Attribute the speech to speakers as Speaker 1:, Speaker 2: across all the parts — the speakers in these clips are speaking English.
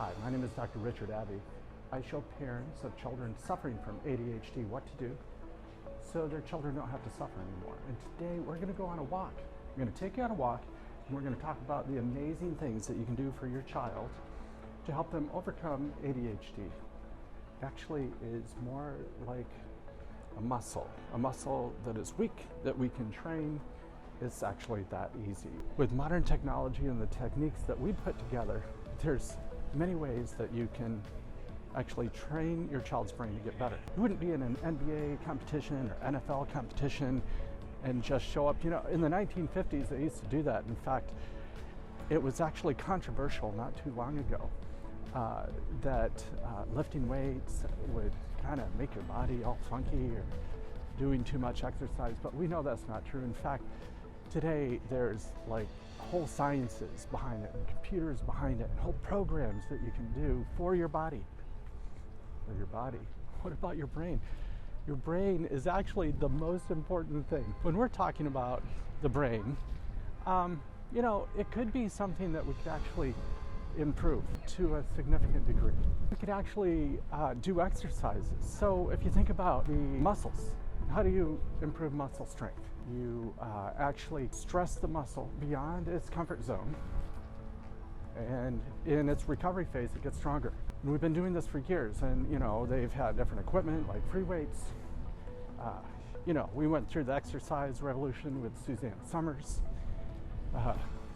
Speaker 1: Hi, my name is Dr. Richard Abbey. I show parents of children suffering from ADHD what to do so their children don't have to suffer anymore. And today we're going to go on a walk. I'm going to take you on a walk and we're going to talk about the amazing things that you can do for your child to help them overcome ADHD. It actually is more like a muscle that is weak that we can train. It's actually that easy. With modern technology and the techniques that we put together, there's many ways that you can actually train your child's brain to get better. You wouldn't be in an NBA competition or NFL competition and just show up. You know, in the 1950s, they used to do that. In fact, it was actually controversial not too long ago that lifting weights would kind of make your body all funky or doing too much exercise, but we know that's not true. In fact, today there's like whole sciences behind it and computers behind it and whole programs that you can do for your body. For your body. What about your brain? Your brain is actually the most important thing. When we're talking about the brain, you know, it could be something that we could actually improve to a significant degree. We could actually do exercises. So if you think about the muscles, how do you improve muscle strength? You actually stress the muscle beyond its comfort zone, and in its recovery phase it gets stronger. And we've been doing this for years, and you know, they've had different equipment like free weights. You know, we went through the exercise revolution with Suzanne Summers,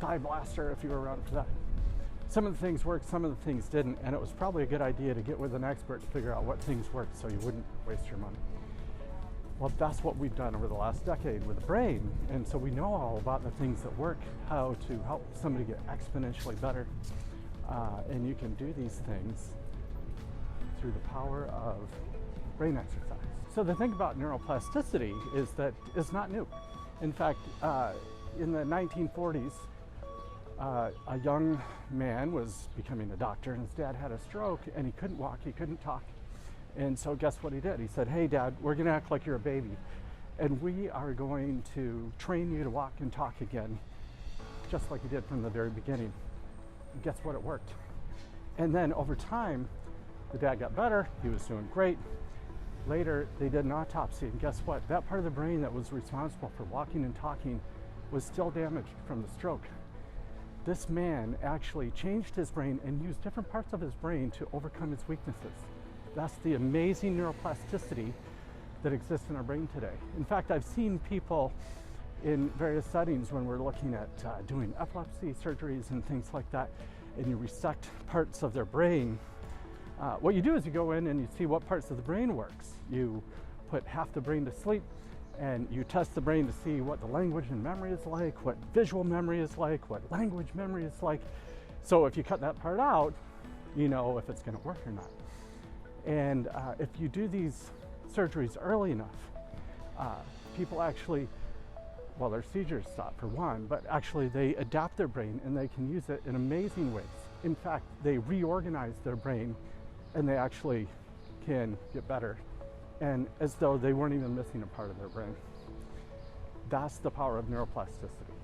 Speaker 1: Thigh Blaster, if you were around for that. Some of the things worked, some of the things didn't, and it was probably a good idea to get with an expert to figure out what things worked so you wouldn't waste your money. Well, that's what we've done over the last decade with the brain, and so we know all about the things that work, how to help somebody get exponentially better, and you can do these things through the power of brain exercise. So the thing about neuroplasticity is that it's not new. In fact, in the 1940s, a young man was becoming a doctor, and his dad had a stroke, and he couldn't walk, he couldn't talk. And so guess what he did? He said, "Hey Dad, we're gonna act like you're a baby, and we are going to train you to walk and talk again, just like you did from the very beginning." And guess what? It worked. And then over time, the dad got better, he was doing great. Later, they did an autopsy, and guess what? That part of the brain that was responsible for walking and talking was still damaged from the stroke. This man actually changed his brain and used different parts of his brain to overcome his weaknesses. That's the amazing neuroplasticity that exists in our brain today. In fact, I've seen people in various settings when we're looking at doing epilepsy surgeries and things like that, and you resect parts of their brain. What you do is you go in and you see what parts of the brain works. You put half the brain to sleep and you test the brain to see what the language and memory is like, what visual memory is like, what language memory is like. So if you cut that part out, you know if it's going to work or not. And if you do these surgeries early enough, people actually, well, their seizures stop for one, but actually they adapt their brain and they can use it in amazing ways. In fact, they reorganize their brain and they actually can get better, and as though they weren't even missing a part of their brain. That's the power of neuroplasticity.